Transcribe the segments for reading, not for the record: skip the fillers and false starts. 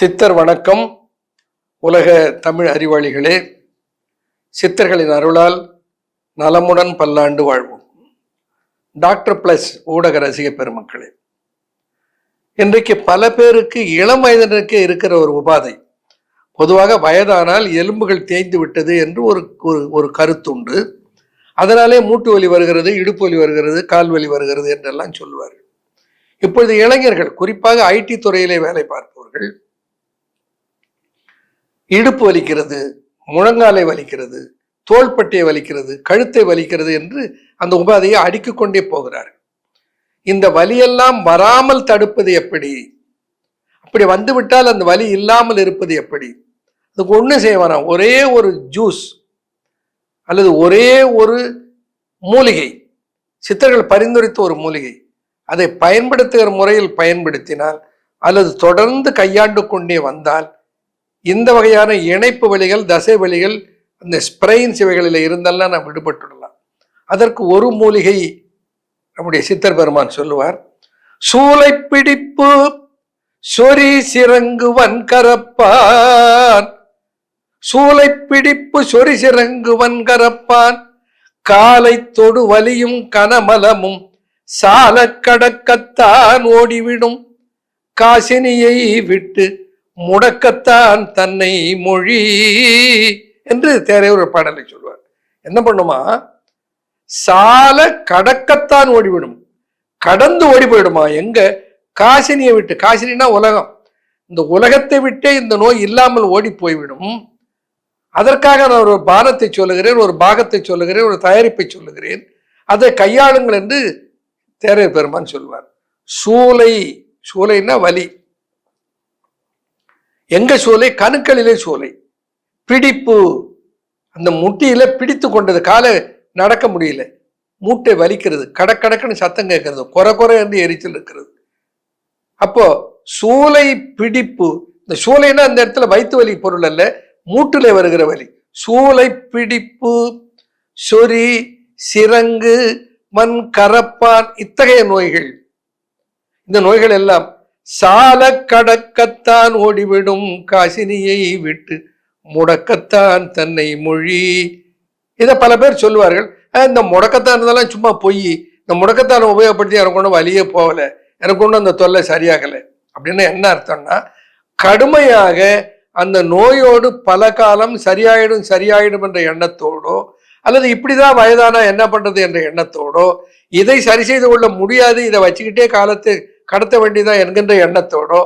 சித்தர் வணக்கம். உலக தமிழ் அறிவாளிகளே, சித்தர்களின் அருளால் நலமுடன் பல்லாண்டு வாழ்வோம். டாக்டர் பிளஸ் ஊடக ரசிக பெருமக்களே, இன்றைக்கு பல பேருக்கு இளம் வயதினருக்கே இருக்கிற ஒரு உபாதை, பொதுவாக வயதானால் எலும்புகள் தேய்ந்து விட்டது என்று ஒரு கருத்துண்டு. அதனாலே மூட்டு வலி வருகிறது, இடுப்பு வலி வருகிறது, கால் வலி வருகிறது என்றெல்லாம் சொல்லுவார்கள். இப்பொழுது இளைஞர்கள், குறிப்பாக ஐடி துறையிலே வேலை பார்ப்பவர்கள், இடுப்பு வலிக்கிறது, முழங்காலை வலிக்கிறது, தோள்பட்டையை வலிக்கிறது, கழுத்தை வலிக்கிறது என்று அந்த உபாதையை அடுக்கிக் கொண்டே போகிறார்கள். இந்த வலியெல்லாம் வராமல் தடுப்பது எப்படி? அப்படி வந்துவிட்டால் அந்த வலி இல்லாமல் இருப்பது எப்படி? அதுக்கு ஒண்ணு செய்வானா, ஒரே ஒரு ஜூஸ் அல்லது ஒரே ஒரு மூலிகை, சித்தர்கள் பரிந்துரைத்த ஒரு மூலிகை, அதை பயன்படுத்துகிற முறையில் பயன்படுத்தினால் அல்லது தொடர்ந்து கையாண்டு கொண்டே வந்தால் இந்த வகையான இணைப்பு வலிகள், தசை வலிகள், அந்த ஸ்பிரெயின்ஸ் இவைகளில் இருந்தெல்லாம் நாம் விடுபட்டுடலாம். அதற்கு ஒரு மூலிகை நம்முடைய சித்தர் பெருமான் சொல்லுவார். சூளை பிடிப்பு சொறி சிறங்கு வன்கரப்பான், சூளை பிடிப்பு சொறி சிறங்கு வன்கரப்பான், காலை தொடு வலியும் கனமலமும் சால கடக்கத்தான் ஓடிவிடும், காசினியை விட்டு முடக்கத்தான் தன்னை மொழி என்று தேரையூர் பாடலை சொல்வார். என்ன பண்ணுமா, சால கடக்கத்தான் ஓடிவிடும், கடந்து ஓடி போயிடுமா. எங்க? காசினியை விட்டு. காசினா உலகம். இந்த உலகத்தை விட்டே இந்த நோய் இல்லாமல் ஓடி போய்விடும். அதற்காக நான் ஒரு பானத்தை சொல்லுகிறேன், ஒரு பாகத்தை சொல்லுகிறேன், ஒரு தயாரிப்பை சொல்லுகிறேன், அதை கையாளுங்கள் என்று தேரையூர் பெருமான் சொல்வார். சூளை, சூளைன்னா வலி. எங்க சூளை? கணுக்களிலே சூளை. பிடிப்பு, அந்த முட்டியில பிடித்து கொண்டது, காலை நடக்க முடியல, மூட்டை வலிக்கிறது, கடக்கடக்குன்னு சத்தம் கேட்கறது, குறை என்று எரிச்சல் இருக்கிறது. அப்போ சூளை பிடிப்பு. இந்த சூளைன்னா அந்த இடத்துல வயிற்று வலி பொருள் அல்ல, மூட்டிலே வருகிற வலி. சூளை பிடிப்பு சொறி சிறங்கு மண் கரப்பான், இத்தகைய நோய்கள், இந்த நோய்கள் எல்லாம் சால கடக்கத்தான் ஓடிவிடும், காசினியை விட்டு முடக்கத்தான் தன்னை மொழி. இதை பல பேர் சொல்லுவார்கள். இந்த முடக்கத்தான் இருந்தாலும் சும்மா பொய், இந்த முடக்கத்தான் உபயோகப்படுத்தி எனக்கு ஒன்றும் வலியே போகல, எனக்கு ஒன்றும் அந்த தொல்லை சரியாகலை அப்படின்னு என்ன அர்த்தம்னா, கடுமையாக அந்த நோயோடு பல காலம் சரியாயிடும் என்ற எண்ணத்தோடோ, அல்லது இப்படிதான் வயதானா என்ன பண்றது என்ற எண்ணத்தோடோ, இதை சரி செய்து கொள்ள முடியாது, இதை வச்சுக்கிட்டே காலத்தை கடத்த வேண்டியதான் என்கின்ற எண்ணத்தோடோ,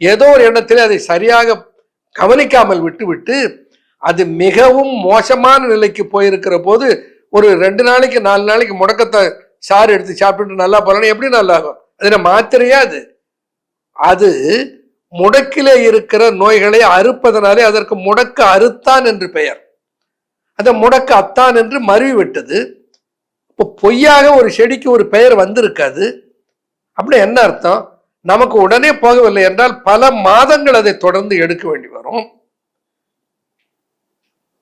ஏதோ ஒரு எண்ணத்திலே அதை சரியாக கவனிக்காமல் விட்டு அது மிகவும் மோசமான நிலைக்கு போயிருக்கிற போது ஒரு 2 நாளைக்கு 4 நாளைக்கு முடக்கத்தை சாறு எடுத்து சாப்பிட்டு நல்லா போகலாம். எப்படி நல்லா ஆகும்? அது மாத்திரையா? அது முடக்கிலே இருக்கிற நோய்களை அறுப்பதனாலே அதற்கு முடக்கு அறுத்தான் என்று பெயர். அந்த முடக்கு அத்தான் என்று மருவி விட்டது. இப்போ பொய்யாக ஒரு செடிக்கு ஒரு பெயர் வந்திருக்காது. அப்படி என்ன அர்த்தம்? நமக்கு உடனே போகவில்லை என்றால் பல மாதங்கள் அதை தொடர்ந்து எடுக்க வேண்டி வரும்,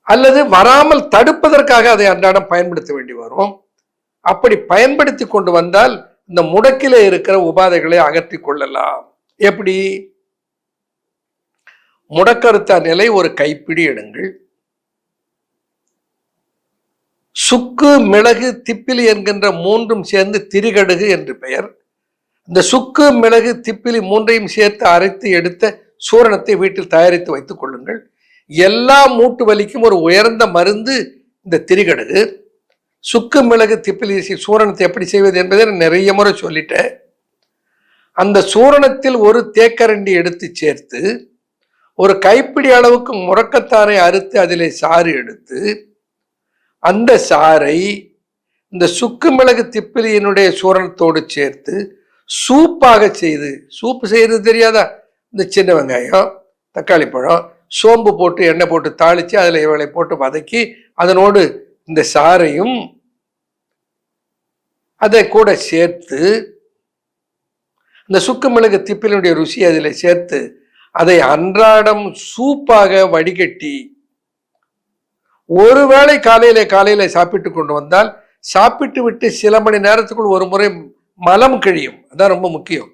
அல்லது வராமல் தடுப்பதற்காக அதை அன்றாடம் பயன்படுத்த வேண்டி வரும். அப்படி பயன்படுத்தி கொண்டு வந்தால் இந்த முடக்கிலே இருக்கிற உபாதைகளை அகற்றி கொள்ளலாம். எப்படி? முடக்கறுத்த நிலை ஒரு கைப்பிடி எடுங்கள். சுக்கு, மிளகு, திப்பிலி என்கின்ற 3ம் சேர்ந்து திரிகடுகு என்று பெயர். இந்த சுக்கு, மிளகு, திப்பிலி 3ஐயும் சேர்த்து அரைத்து எடுத்த சூரணத்தை வீட்டில் தயாரித்து வைத்துக் கொள்ளுங்கள். எல்லா மூட்டு வலிக்கும் ஒரு உயர்ந்த மருந்து இந்த திரிகடுகு. சுக்கு, மிளகு, திப்பிலி சூரணத்தை எப்படி செய்வது என்பதை நிறைய முறை சொல்லிட்டேன். அந்த சூரணத்தில் ஒரு தேக்கரண்டி எடுத்து சேர்த்து ஒரு கைப்பிடி அளவுக்கு முடக்கத்தானை அறுத்து அதிலே சாறு எடுத்து அந்த சாறை இந்த சுக்கு, மிளகு, திப்பிலியினுடைய சூரணத்தோடு சேர்த்து சூப்பாக செய்து, சூப்பு செய்யறது தெரியாதா? இந்த சின்ன வெங்காயம், தக்காளி பழம், சோம்பு போட்டு எண்ணெய் போட்டு தாளித்து அதில் இவளை போட்டு வதக்கி அதனோடு இந்த சாறையும் அதை கூட சேர்த்து இந்த சுக்கு, மிளகு, திப்பிலினுடைய ருசி அதில் சேர்த்து அதை அன்றாடம் சூப்பாக வடிகட்டி ஒருவேளை காலையில சாப்பிட்டு கொண்டு வந்தால், சாப்பிட்டு விட்டு சில மணி நேரத்துக்குள் ஒரு முறை மலம் கழியும். அதான் ரொம்ப முக்கியம்.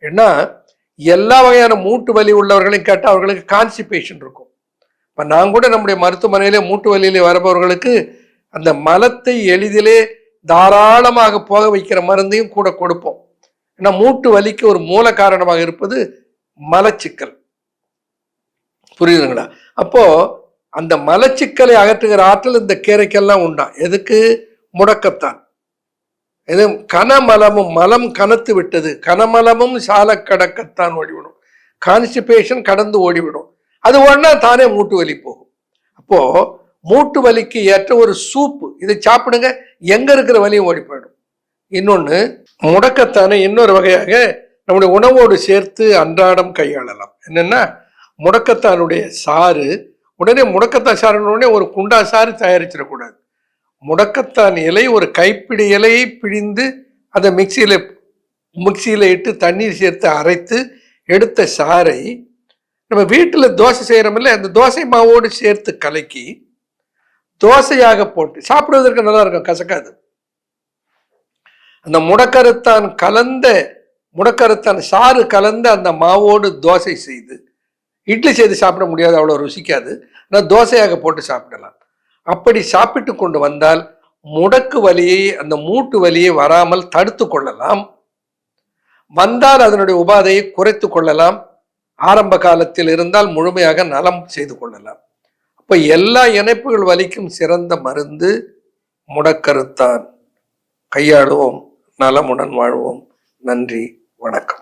ஏன்னா எல்லா வகையான மூட்டு வலி உள்ளவர்களையும் கேட்டால் அவர்களுக்கு கான்ஸ்டிபேஷன் இருக்கும். இப்போ நான் கூட நம்முடைய மருத்துவமனையிலே மூட்டு வலியிலே வரப்பவர்களுக்கு அந்த மலத்தை எளிதிலே தாராளமாக போக வைக்கிற மருந்தையும் கூட கொடுப்போம். ஏன்னா மூட்டு வலிக்கு ஒரு மூல காரணமாக இருப்பது மலச்சிக்கல். புரியுதுங்களா? அப்போ அந்த மலச்சிக்கலை அகற்றுகிற ஆற்றல் இந்த கீரைக்கெல்லாம் உண்டா. எதுக்கு? முடக்கத்தான். இது கனமலமும் மலம் கனத்து விட்டது, கனமலமும் சால கடக்கத்தான் ஓடிவிடும். கான்ஸ்டிபேஷன் கடந்து ஓடிவிடும். அது ஒன்னா தானே மூட்டு வலி போகும். அப்போ மூட்டு வலிக்கு ஏற்ற ஒரு சூப்பு இதை சாப்பிடுங்க, எங்க இருக்கிற வலியும் ஓடி போயிடும். இன்னொன்னு, முடக்கத்தானே இன்னொரு வகையாக நம்முடைய உணவோடு சேர்த்து அன்றாடம் கையாளலாம். என்னன்னா, முடக்கத்தானுடைய சாறு உடனே முடக்கத்தான் சாறுன்னு ஒரு குண்டா சாறு தயாரிச்சிடக்கூடாது. முடக்கத்தான் இலை ஒரு கைப்பிடி இலையை பிழிந்து அதை மிக்சியில இட்டு தண்ணீர் சேர்த்து அரைத்து எடுத்த சாறை நம்ம வீட்டில் தோசை செய்யறோம்ல, அந்த தோசை மாவோடு சேர்த்து கலக்கி தோசையாக போட்டு சாப்பிடுவதற்கு நல்லா இருக்கும், கசக்காது. அந்த முடக்கருத்தான் சாறு கலந்த அந்த மாவோடு தோசை செய்து, இட்லி செய்து சாப்பிட முடியாது, அவ்வளோ ருசிக்காது. ஆனால் தோசையாக போட்டு சாப்பிடலாம். அப்படி சாப்பிட்டு கொண்டு வந்தால் முடக்கு வலியை, அந்த மூட்டு வலியை வராமல் தடுத்து கொள்ளலாம். வந்தால் அதனுடைய உபாதையை குறைத்து கொள்ளலாம். ஆரம்ப காலத்தில் இருந்தால் முழுமையாக நலம் செய்து கொள்ளலாம். அப்ப எல்லா இணைப்புகள் வலிக்கும் சிறந்த மருந்து முடக்கருத்தான். கையாளுவோம், நலமுடன் வாழ்வோம். நன்றி, வணக்கம்.